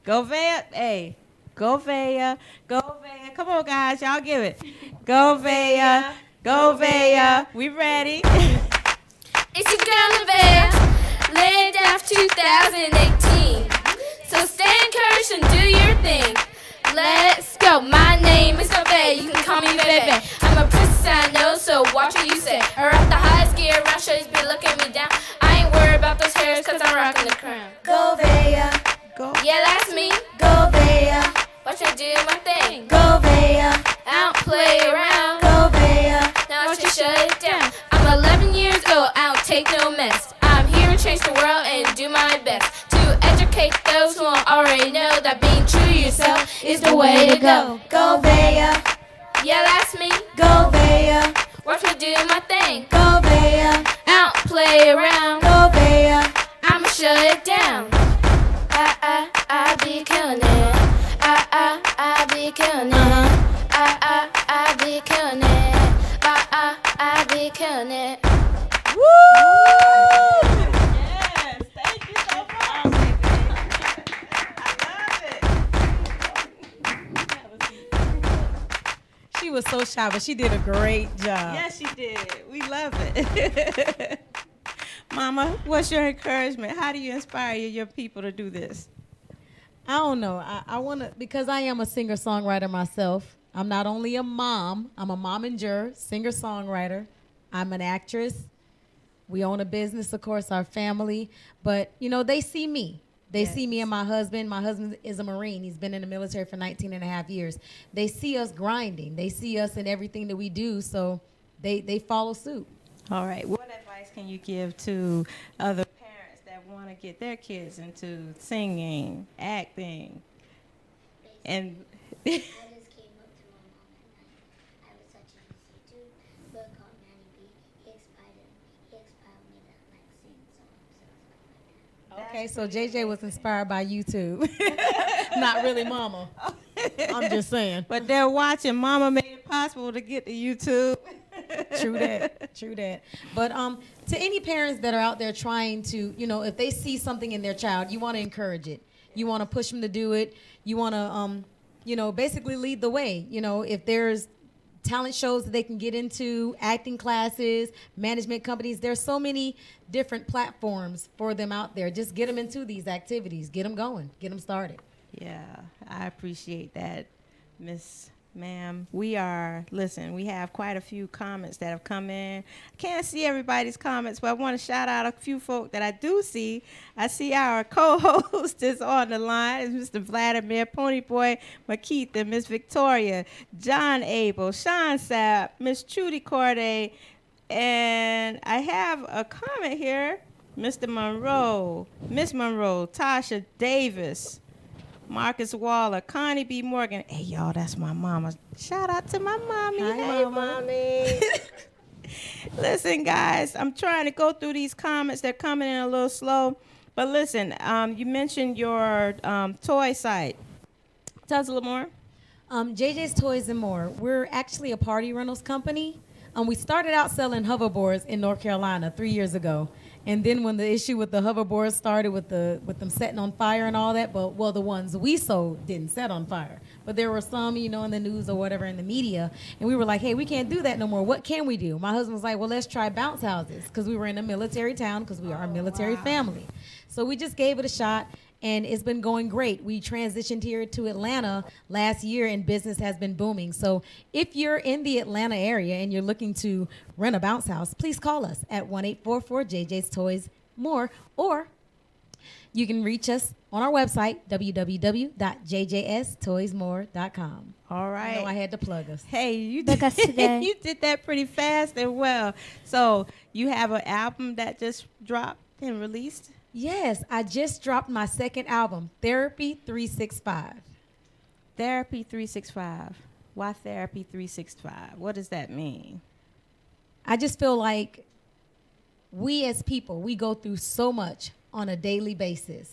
Go Veya. Hey, go Veya. Go Veya. Come on, guys. Y'all give it. Go Veya. Go Veya. We ready? It's your girl Nevaeh, laid off 2018. So stay encouraged and do your thing. Let's go. My name is Nevaeh. You can call me baby. I'm a princess, I know, so watch what you say. I rock the highest gear around, shows be looking me down. I ain't worried about those hairs, cause I'm rocking the crown. Go Veya. Go. Yeah, that's me. Go Veya. Watch me do my thing. Go Veya. I don't play around. Go Veya. Now watch you shut it down. I'm 11 years old, I don't take no mess. I'm here to change the world and do my best to educate those who don't already know that being true to yourself is the way to go. Go Veya. Yeah, that's me. Go Veya. Watch me do my thing. Go Veya. I don't play around. Go Veya. I'ma shut it down. I be killing it. I be killing it. I be killing it. I be killing it. Woo! Yes, thank you so much. I love it. She was so shy, but she did a great job. Yes, she did. We love it. Mama, what's your encouragement? How do you inspire your people to do this? I don't know. I want to, because I am a singer-songwriter myself. I'm not only a mom, I'm a momager, singer-songwriter. I'm an actress. We own a business, of course, our family. But, you know, they see me. They see me and my husband. My husband is a Marine. He's been in the military for 19 and a half years. They see us grinding. They see us in everything that we do, so they follow suit. All right. What advice can you give to other parents that want to get their kids into singing, acting, and I just came up to my mom at night. I was watching this YouTube book called Manny B. He inspired me to like sing songs and stuff like that. Okay, so JJ was inspired by YouTube. Not really mama. I'm just saying. but they're watching Mama Made It Possible to get to YouTube. True that. True that. But to any parents that are out there trying to, you know, if they see something in their child, you want to encourage it. You want to push them to do it. You want to, you know, basically lead the way. You know, if there's talent shows that they can get into, acting classes, management companies, there's so many different platforms for them out there. Just get them into these activities. Get them going. Get them started. Yeah, I appreciate that, Miss Ma'am. We have quite a few comments that have come in. I can't see everybody's comments, but I want to shout out a few folk that I do see. I see our co-host is on the line. It's Mr. Vladimir, Ponyboy, Makita, Miss Victoria, John Abel, Sean Sapp, Miss Trudy Corday, and I have a comment here. Mr. Monroe, Miss Monroe, Tasha Davis, Marcus Waller, Connie B. Morgan. Hey, y'all, that's my mama. Shout out to my mommy. Hi, hey, Mama. mommy. Listen, guys, I'm trying to go through these comments. They're coming in a little slow. But listen, you mentioned your toy site. Tell us a little more. JJ's Toys and More. We're actually a party rentals company. We started out selling hoverboards in North Carolina 3 years ago. And then when the issue with the hoverboards started with them setting on fire and all that, the ones we sold didn't set on fire. But there were some, you know, in the news or whatever in the media. And we were like, hey, we can't do that no more. What can we do? My husband was like, well, let's try bounce houses, because we were in a military town, because we are a military family. So we just gave it a shot. And it's been going great. We transitioned here to Atlanta last year, and business has been booming. So if you're in the Atlanta area and you're looking to rent a bounce house, please call us at 1-844-JJ's Toys More, or you can reach us on our website, www.jjstoysmore.com. All right. I know I had to plug us. Hey, you Book us today. you did that pretty fast and well. So you have an album that just dropped and released? Yes, I just dropped my second album, Therapy 365. Therapy 365. Why Therapy 365? What does that mean? I just feel like we as people, we go through so much on a daily basis.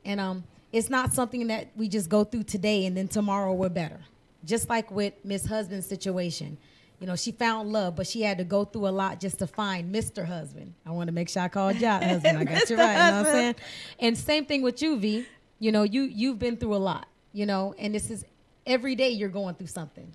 And it's not something that we just go through today and then tomorrow we're better. Just like with Miss Husband's situation. You know, she found love, but she had to go through a lot just to find Mr. Husband. I want to make sure I called y'all husband. I got you right, you know what I'm saying? And same thing with you, V. You know, you've been through a lot, you know, and this is every day you're going through something.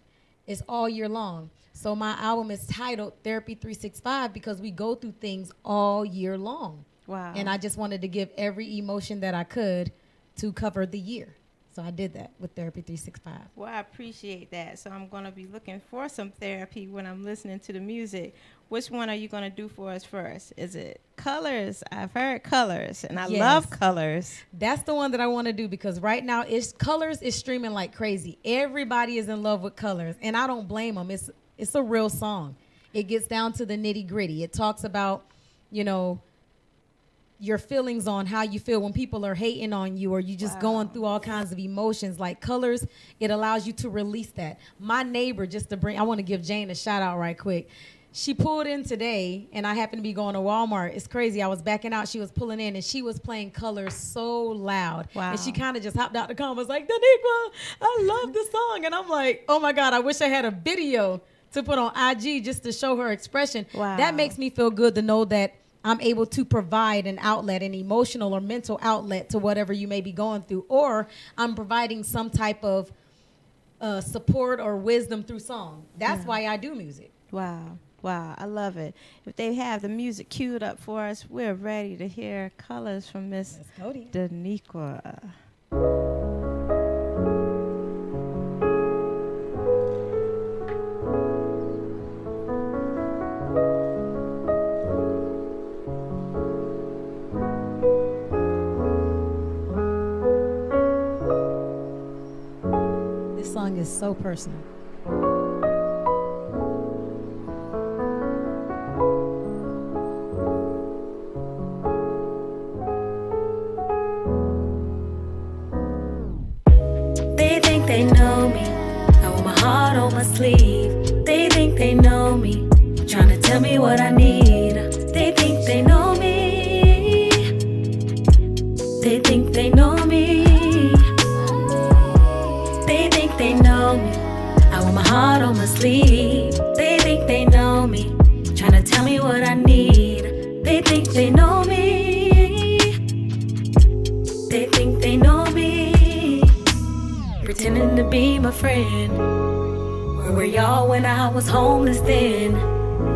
It's all year long. So my album is titled Therapy 365 because we go through things all year long. Wow. And I just wanted to give every emotion that I could to cover the year. So I did that with Therapy 365. Well, I appreciate that. So I'm going to be looking for some therapy when I'm listening to the music. Which one are you going to do for us first? Is it Colors? I've heard Colors, and I love Colors. That's the one that I want to do because right now Colors is streaming like crazy. Everybody is in love with Colors, and I don't blame them. It's a real song. It gets down to the nitty gritty. It talks about, you know, your feelings on how you feel when people are hating on you or you just going through all kinds of emotions. Like Colors, it allows you to release that. My neighbor, I want to give Jane a shout out right quick. She pulled in today, and I happened to be going to Walmart. It's crazy. I was backing out. She was pulling in, and she was playing Colors so loud. Wow. And she kind of just hopped out the car and was like, Daniqua, I love this song. And I'm like, oh, my God, I wish I had a video to put on IG just to show her expression. Wow. That makes me feel good to know that I'm able to provide an outlet, an emotional or mental outlet to whatever you may be going through, or I'm providing some type of support or wisdom through song. That's why I do music. Wow. Wow, I love it. If they have the music queued up for us, we're ready to hear Colors from Miss Daniqua. so personal. They think they know me. I wear my heart on my sleeve. They think they know me. Trying to tell me what I need. They think they know me. They think they know me. They think they know me. I wear my heart on my sleeve. They think they know me. Trying to tell me what I need. They think they know me. They think they know me. Pretending to be my friend. Where were y'all when I was homeless then?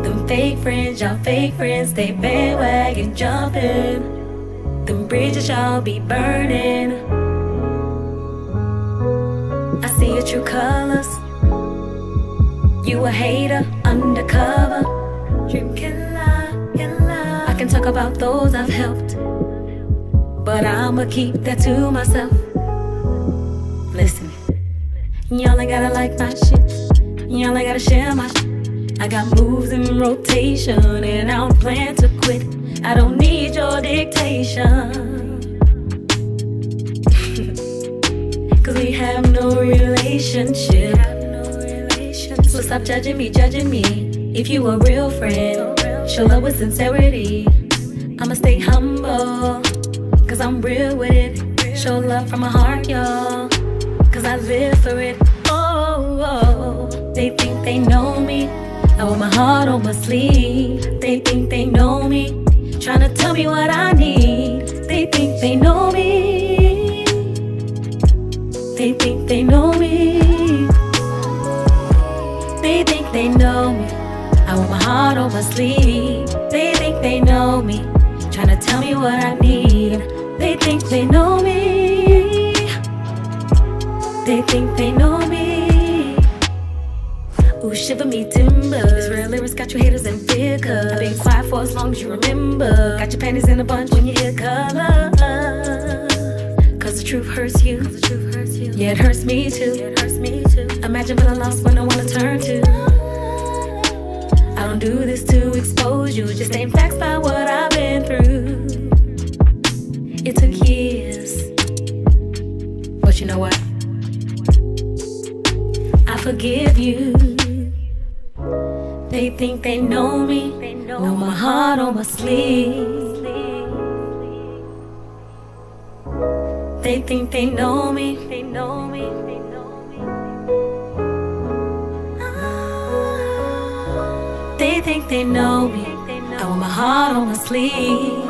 Them fake friends, y'all fake friends, they bandwagon jumping. Them bridges y'all be burning. I see your true colors. You a hater, undercover. Dream killer, killer. I can talk about those I've helped, but I'ma keep that to myself. Listen, y'all ain't gotta like my shit. Y'all ain't gotta share my shit. I got moves in rotation and I don't plan to quit. I don't need your dictation. Cause we have no relationship. So stop judging me, judging me. If you a real friend, show love with sincerity. I'ma stay humble, cause I'm real with it. Show love from my heart, y'all, cause I live for it. Oh, oh. They think they know me. I wear my heart on my sleeve. They think they know me. Tryna tell me what I need. They think they know me. They think they know me. They think they know me. I wear my heart on my sleeve. They think they know me. Tryna tell me what I need. They think they know me. They think they know me. Ooh, shiver me timber. This real lyrics got you haters in fear. Cause I've been quiet for as long as you remember. Got your panties in a bunch when you hear color. Cause the truth hurts you. Yeah, it hurts me too. Imagine feeling lost when no one to turn to. I don't do this to expose you. Just ain't facts by what I've been through. It took years, but you know what? I forgive you. They think they know me. Know my heart on my sleeve. They think they know me. They know me. They think they know me. I wear my heart on my sleeve.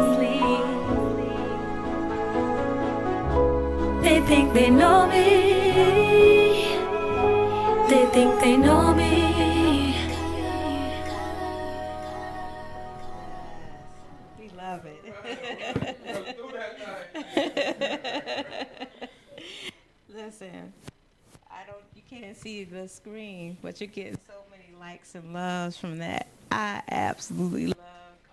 They think they know me. They think they know me. We love it. Listen, you can't see the screen, but you're getting so many likes and loves from that. I absolutely love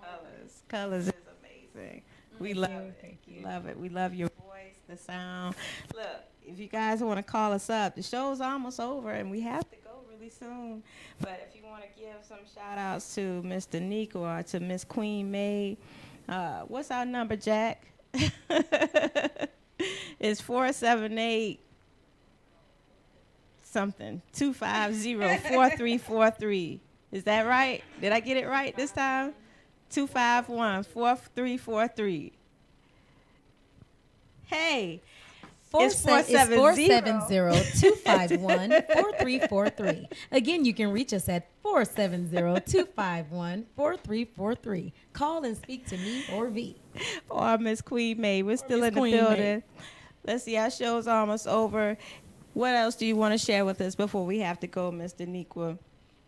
Colors. Colors is amazing. We love it. Thank you. Love it. We love your voice, the sound. Look, if you guys want to call us up, the show's almost over and we have to go really soon. But if you want to give some shout outs to Mr. Nico or to Miss Queen May, what's our number, Jack? It's 478 something 250-4343. Is that right? Did I get it right this time? 251-4343. Hey, it's 470-251-4343. Again, you can reach us at 470-251-4343. Call and speak to me or V. Or Miss Queen May. We're still in the Queen building. May. Let's see, our show's almost over. What else do you want to share with us before we have to go, Mr. Nikwa?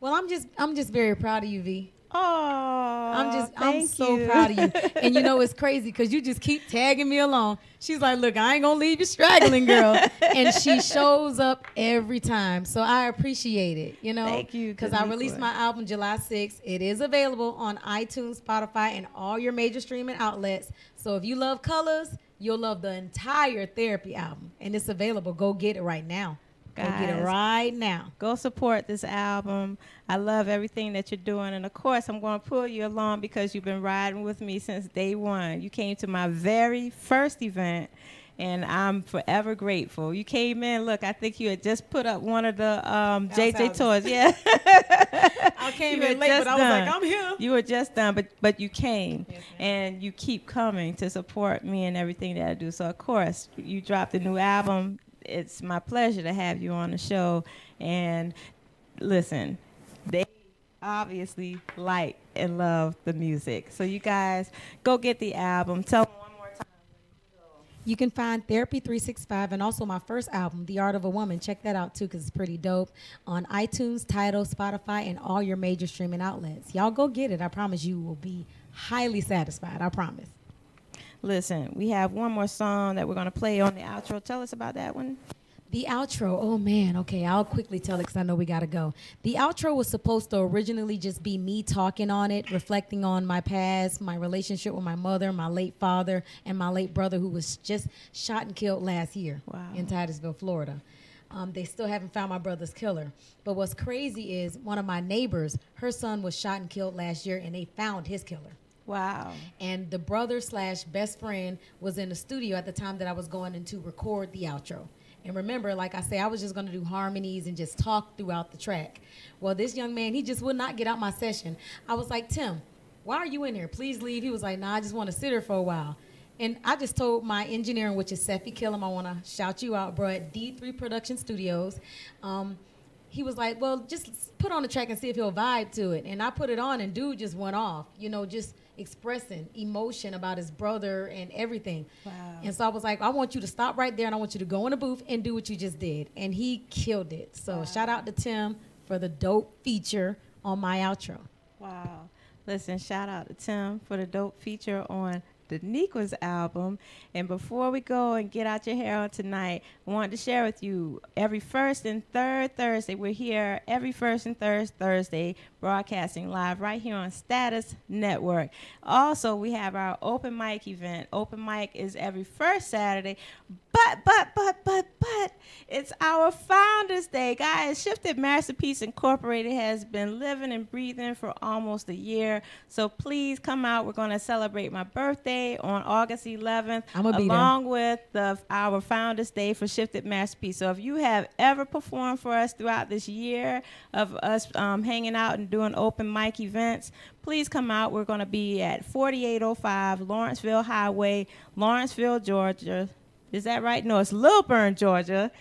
Well, I'm just very proud of you, V. Oh, I'm so proud of you. And you know, it's crazy because you just keep tagging me along. She's like, look, I ain't going to leave you straggling, girl. And she shows up every time. So I appreciate it, you know. Thank you. Because I released my album July 6th. It is available on iTunes, Spotify, and all your major streaming outlets. So if you love Colors, you'll love the entire Therapy album. And it's available. Go get it right now. Go get it Guys, right now. go support this album. I love everything that you're doing. And, of course, I'm going to pull you along because you've been riding with me since day one. You came to my very first event, and I'm forever grateful. You came in, look, I think you had just put up one of the JJ toys. Yeah. I came You in were late, just but I was done. like, I'm here. You were just done, but you came. Yes, ma'am. And you keep coming to support me and everything that I do. So, of course, you dropped a new album. It's my pleasure to have you on the show. And listen, they obviously like and love the music. So you guys, go get the album. Tell them one more time. You can find Therapy 365 and also my first album, The Art of a Woman. Check that out, too, because it's pretty dope. On iTunes, Tidal, Spotify, and all your major streaming outlets. Y'all go get it. I promise you will be highly satisfied. I promise. Listen, we have one more song that we're going to play on the outro. Tell us about that one. The outro, oh man, okay, I'll quickly tell it because I know we gotta go. The outro was supposed to originally just be me talking on it, reflecting on my past, my relationship with my mother, my late father, and my late brother who was just shot and killed last year in Titusville, Florida. They still haven't found my brother's killer. But what's crazy is one of my neighbors, her son was shot and killed last year, and they found his killer. Wow. And the brother / best friend was in the studio at the time that I was going in to record the outro. And remember, like I say, I was just going to do harmonies and just talk throughout the track. Well, this young man, he just would not get out my session. I was like, Tim, why are you in here? Please leave. He was like, nah, I just want to sit here for a while. And I just told my engineer, which is Seffi Killam, I want to shout you out, bro, at D3 Production Studios. He was like, well, just put on the track and see if he'll vibe to it. And I put it on, and dude just went off, you know, just expressing emotion about his brother and everything. Wow. And so I was like, I want you to stop right there, and I want you to go in the booth and do what you just did. And he killed it. So shout out to Tim for the dope feature on my outro. Wow. Listen, shout out to Tim for the dope feature on Daniqua's album. And before we go and get out your hair on tonight, I wanted to share with you every first and third Thursday. We're here every first and third Thursday broadcasting live right here on Status Network. Also, we have our open mic event. Open mic is every first Saturday. But it's our Founders Day. Guys, Shifted Masterpiece Incorporated has been living and breathing for almost a year. So please come out. We're going to celebrate my birthday on August 11th, along with our Founders Day for Shifted Masterpiece. So if you have ever performed for us throughout this year of us hanging out and doing open mic events, please come out. We're going to be at 4805 Lawrenceville Highway, Lawrenceville, Georgia. Is that right? No, it's Lilburn, Georgia.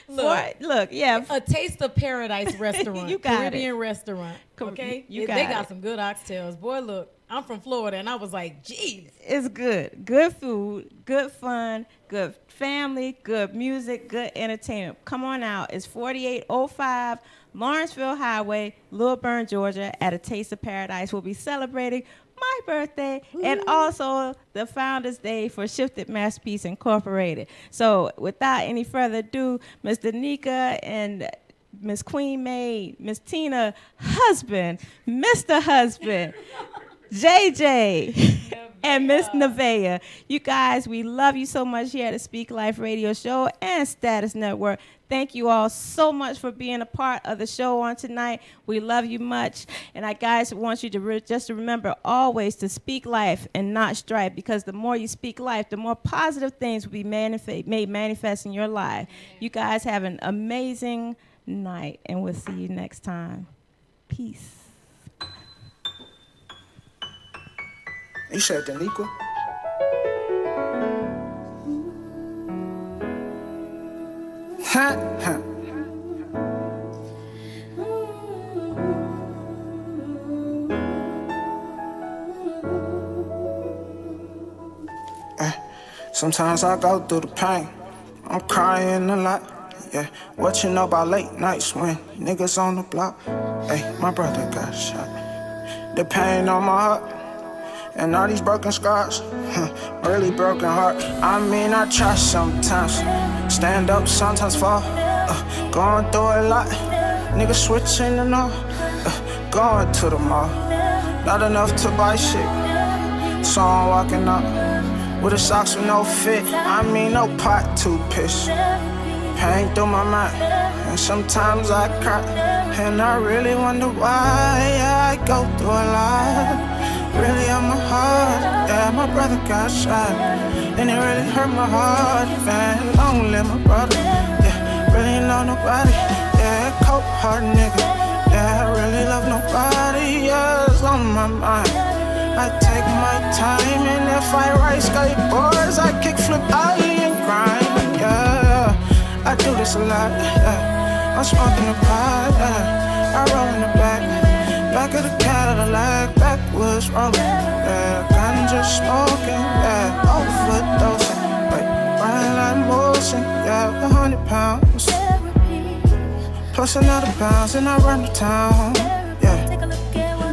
Look, yeah. A Taste of Paradise restaurant. You got Caribbean restaurant. Okay? You they got got it. some good oxtails. Boy, look, I'm from Florida, and I was like, geez. It's good. Good food, good fun, good family, good music, good entertainment. Come on out. It's 4805 Lawrenceville Highway, Lilburn, Georgia, at A Taste of Paradise. We'll be celebrating my birthday and also the Founders Day for Shifted Masterpiece Incorporated. So without any further ado, Ms. Danica and Miss Queen Maid, Miss Tina Husband, Mr. Husband, JJ, and Miss Nevaeh. You guys, we love you so much here at the Speak Life Radio Show and Status Network. Thank you all so much for being a part of the show on tonight. We love you much. And I guys want you to just to remember always to speak life and not strife, because the more you speak life, the more positive things will be made manifest in your life. You guys have an amazing night, and we'll see you next time. Peace. You said Daniqua? Sometimes I go through the pain. I'm crying a lot. Yeah, what you know about late nights when niggas on the block? Hey, my brother got shot. The pain on my heart and all these broken scars, really broken heart. I mean, I try sometimes, stand up, sometimes fall. Going through a lot, niggas switching and all. Going to the mall, not enough to buy shit, so I'm walking up. with the socks with no fit. I mean no pot to piss. Pain through my mind, and sometimes I cry, and I really wonder why I go through a lot. Really on my heart, yeah, my brother got shot, and it really hurt my heart, man. Long live my brother, yeah, really know nobody, yeah, cold heart nigga, yeah, I really love nobody, yeah, it's on my mind. I take my time, and if I ride skateboards, I kick flip ollie and grind, yeah. I do this a lot, yeah. I'm smoking the pot, yeah. I roll in the back of the Cadillac, backwoods rolling, yeah. Ganja smoking, yeah. Overdosing, wait, running like motion, yeah. 100 pounds, plus another pounds, and I run the town, yeah.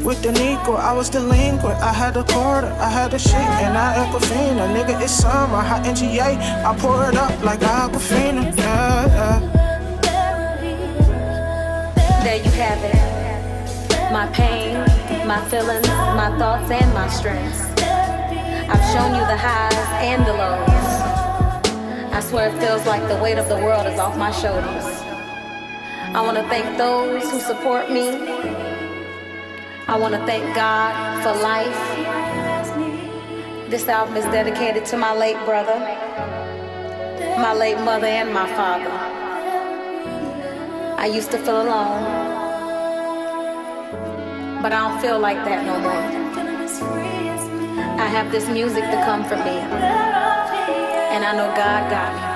With the Negro, I was delinquent. I had a quarter, I had a shit, and I Aquafina. Nigga, it's summer, hot NGA. I pour it up like Aquafina, yeah, yeah. There you have it. My pain, my feelings, my thoughts, and my strengths. I've shown you the highs and the lows. I swear it feels like the weight of the world is off my shoulders. I want to thank those who support me. I want to thank God for life. This album is dedicated to my late brother, my late mother, and my father. I used to feel alone, but I don't feel like that no more. I have this music to comfort me, and I know God got me.